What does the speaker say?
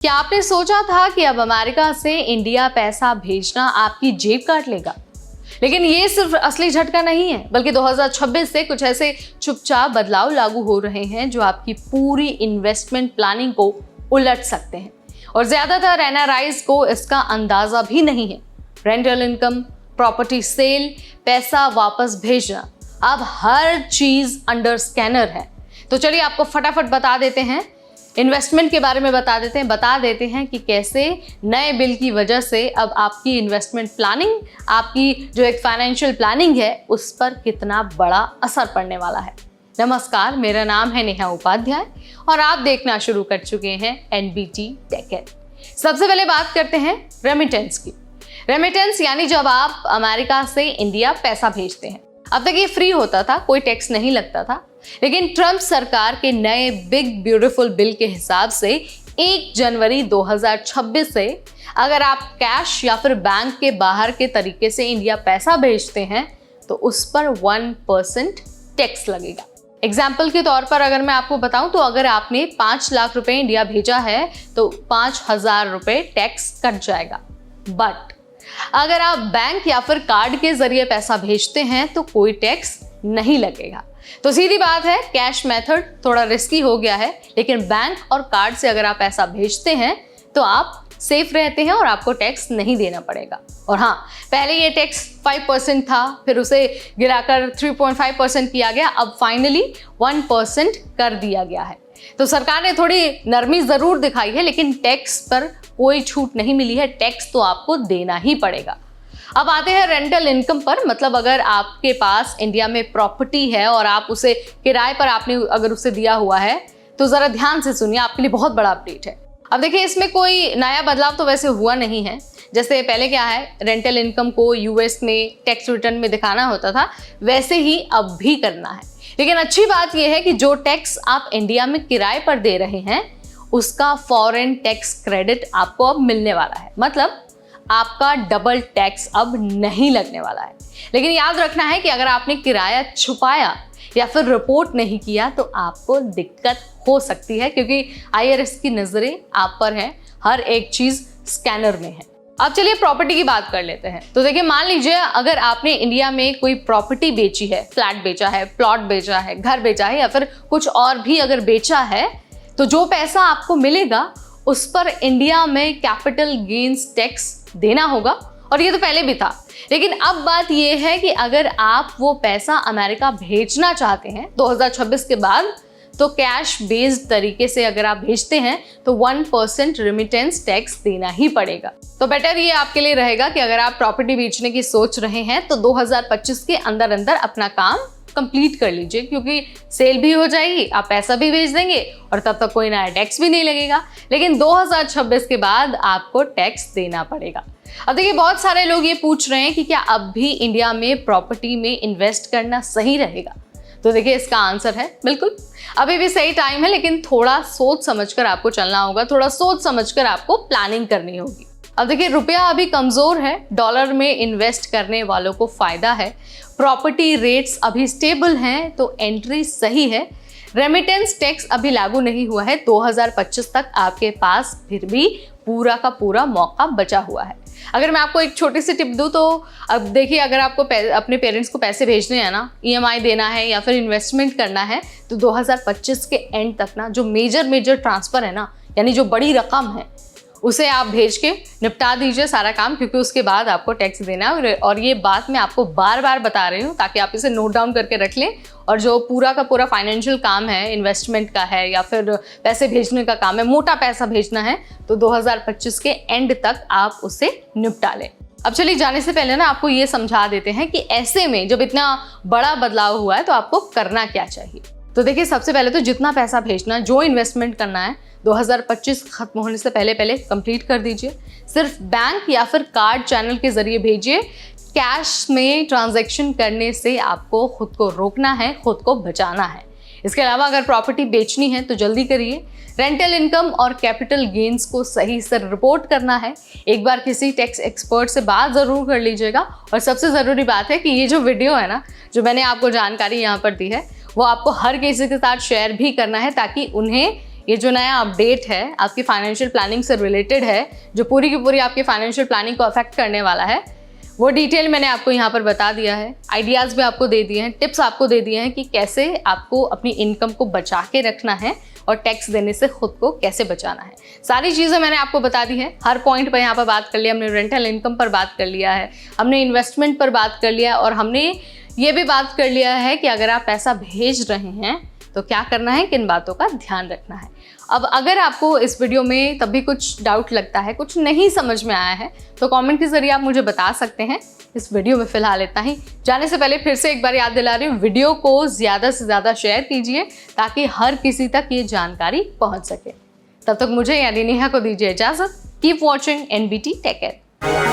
क्या आपने सोचा था कि अब अमेरिका से इंडिया पैसा भेजना आपकी जेब काट लेगा? लेकिन ये सिर्फ असली झटका नहीं है, बल्कि 2026 से कुछ ऐसे चुपचाप बदलाव लागू हो रहे हैं जो आपकी पूरी इन्वेस्टमेंट प्लानिंग को उलट सकते हैं। और ज्यादातर एनआरआईज को इसका अंदाजा भी नहीं है। रेंटल इनकम, प्रॉपर्टी सेल, पैसा वापस भेजना, अब हर चीज अंडर स्कैनर है। तो चलिए आपको फटाफट बता देते हैं, इन्वेस्टमेंट के बारे में बता देते हैं कि कैसे नए बिल की वजह से अब आपकी इन्वेस्टमेंट प्लानिंग, आपकी जो एक फाइनेंशियल प्लानिंग है, उस पर कितना बड़ा असर पड़ने वाला है। नमस्कार, मेरा नाम है नेहा उपाध्याय और आप देखना शुरू कर चुके हैं एनबीटी टेक। सबसे पहले बात करते हैं रेमिटेंस की। रेमिटेंस यानी जब आप अमेरिका से इंडिया पैसा भेजते हैं। अब तक ये फ्री होता था, कोई टैक्स नहीं लगता था, लेकिन ट्रंप सरकार के नए बिग ब्यूटीफुल बिल के हिसाब से 1 जनवरी 2026 से अगर आप कैश या फिर बैंक के बाहर के तरीके से इंडिया पैसा भेजते हैं तो उस पर 1% टैक्स लगेगा। एग्जाम्पल के तौर पर अगर मैं आपको बताऊं तो अगर आपने 5 लाख रुपए इंडिया भेजा है तो 5,000 रुपए टैक्स कट जाएगा। बट अगर आप बैंक या फिर कार्ड के जरिए पैसा भेजते हैं तो कोई टैक्स नहीं लगेगा। तो सीधी बात है, कैश मेथड थोड़ा रिस्की हो गया है, लेकिन बैंक और कार्ड से अगर आप पैसा भेजते हैं तो आप सेफ रहते हैं और आपको टैक्स नहीं देना पड़ेगा। और हाँ, पहले ये टैक्स 5% था, फिर उसे गिराकर 3.5% किया गया, अब फाइनली 1% कर दिया गया है। तो सरकार ने थोड़ी नरमी जरूर दिखाई है, लेकिन टैक्स पर कोई छूट नहीं मिली है, टैक्स तो आपको देना ही पड़ेगा। अब आते हैं रेंटल इनकम पर। मतलब अगर आपके पास इंडिया में प्रॉपर्टी है और आप उसे किराए पर आपने अगर उसे दिया हुआ है तो जरा ध्यान से सुनिए, आपके लिए बहुत बड़ा अपडेट है। अब देखिए, इसमें कोई नया बदलाव तो वैसे हुआ नहीं है। जैसे पहले क्या है, रेंटल इनकम को यूएस में टैक्स रिटर्न में दिखाना होता था, वैसे ही अब भी करना है। लेकिन अच्छी बात यह है कि जो टैक्स आप इंडिया में किराए पर दे रहे हैं उसका फॉरेन टैक्स क्रेडिट आपको अब मिलने वाला है। मतलब आपका डबल टैक्स अब नहीं लगने वाला है। लेकिन याद रखना है कि अगर आपने किराया छुपाया या फिर रिपोर्ट नहीं किया तो आपको दिक्कत हो सकती है, क्योंकि आईआरएस की नजरें आप पर हैं, हर एक चीज स्कैनर में है। अब चलिए प्रॉपर्टी की बात कर लेते हैं। तो देखिए, मान लीजिए अगर आपने इंडिया में कोई प्रॉपर्टी बेची है, फ्लैट बेचा है, प्लॉट बेचा है, घर बेचा है या फिर कुछ और भी अगर बेचा है, तो जो पैसा आपको मिलेगा उस पर इंडिया में कैपिटल गेन्स टैक्स देना होगा। और ये तो पहले भी था, लेकिन अब बात ये है कि अगर आप वो पैसा अमेरिका भेजना चाहते हैं 2026 के बाद, तो कैश बेस्ड तरीके से अगर आप भेजते हैं तो 1% रेमिटेंस टैक्स देना ही पड़ेगा। तो बेटर ये आपके लिए रहेगा कि अगर आप प्रॉपर्टी बेचने की सोच रहे हैं तो 2025 के अंदर अंदर अपना काम कंप्लीट कर लीजिए, क्योंकि सेल भी हो जाएगी, आप पैसा भी भेज देंगे और तब तक कोई नया टैक्स भी नहीं लगेगा। लेकिन 2026 के बाद आपको टैक्स देना पड़ेगा। अब देखिए, बहुत सारे लोग ये पूछ रहे हैं कि क्या अब भी इंडिया में प्रॉपर्टी में इन्वेस्ट करना सही रहेगा। तो देखिए, इसका आंसर है बिल्कुल, अभी भी सही टाइम है, लेकिन थोड़ा सोच समझकर आपको चलना होगा, थोड़ा सोच समझकर आपको प्लानिंग करनी होगी। अब देखिए, रुपया अभी कमजोर है, डॉलर में इन्वेस्ट करने वालों को फायदा है, प्रॉपर्टी रेट्स अभी स्टेबल हैं, तो एंट्री सही है। रेमिटेंस टैक्स अभी लागू नहीं हुआ है, 2025 तक आपके पास फिर भी पूरा का पूरा मौका बचा हुआ है। अगर मैं आपको एक छोटी सी टिप दूं तो अब देखिए, अगर आपको अपने पेरेंट्स को पैसे भेजने हैं ना, ईएमआई देना है या फिर इन्वेस्टमेंट करना है, तो 2025 के एंड तक ना जो मेजर ट्रांसफर है ना, यानी जो बड़ी रकम है, उसे आप भेज के निपटा दीजिए सारा काम, क्योंकि उसके बाद आपको टैक्स देना है। और ये बात मैं आपको बार बार बता रही हूँ ताकि आप इसे नोट डाउन करके रख लें। और जो पूरा का पूरा फाइनेंशियल काम है, इन्वेस्टमेंट का है या फिर पैसे भेजने का काम है, मोटा पैसा भेजना है, तो 2025 के एंड तक आप उसे निपटा लें। अब चलिए, जाने से पहले ना आपको ये समझा देते हैं कि ऐसे में जब इतना बड़ा बदलाव हुआ है तो आपको करना क्या चाहिए। तो देखिए, सबसे पहले तो जितना पैसा भेजना, जो इन्वेस्टमेंट करना है, 2025 खत्म होने से पहले पहले कंप्लीट कर दीजिए। सिर्फ बैंक या फिर कार्ड चैनल के जरिए भेजिए। कैश में ट्रांजैक्शन करने से आपको खुद को रोकना है, खुद को बचाना है। इसके अलावा अगर प्रॉपर्टी बेचनी है तो जल्दी करिए। रेंटल इनकम और कैपिटल गेन्स को सही से रिपोर्ट करना है। एक बार किसी टैक्स एक्सपर्ट से बात ज़रूर कर लीजिएगा। और सबसे ज़रूरी बात है कि ये जो वीडियो है ना, जो मैंने आपको जानकारी यहाँ पर दी है, वो आपको हर किसी के साथ शेयर भी करना है ताकि उन्हें ये जो नया अपडेट है आपकी फाइनेंशियल प्लानिंग से रिलेटेड है, जो पूरी की पूरी आपकी फाइनेंशियल प्लानिंग को अफेक्ट करने वाला है, वो डिटेल मैंने आपको यहाँ पर बता दिया है। आइडियाज़ भी आपको दे दिए हैं, टिप्स आपको दे दिए हैं कि कैसे आपको अपनी इनकम को बचा के रखना है और टैक्स देने से खुद को कैसे बचाना है। सारी चीज़ें मैंने आपको बता दी हैं। हर पॉइंट पर यहाँ पर बात कर लिया हमने, रेंटल इनकम पर बात कर लिया है, हमने इन्वेस्टमेंट पर बात कर लिया और हमने ये भी बात कर लिया है कि अगर आप पैसा भेज रहे हैं तो क्या करना है, किन बातों का ध्यान रखना है। अब अगर आपको इस वीडियो में तभी कुछ डाउट लगता है, कुछ नहीं समझ में आया है, तो कमेंट के जरिए आप मुझे बता सकते हैं। इस वीडियो में फिलहाल इतना ही। जाने से पहले फिर से एक बार याद दिला रही हूँ, वीडियो को ज़्यादा से ज़्यादा शेयर कीजिए ताकि हर किसी तक ये जानकारी पहुँच सके। तब तक मुझे यानी नेहा को दीजिए इजाज़त। Keep watching NBT take care.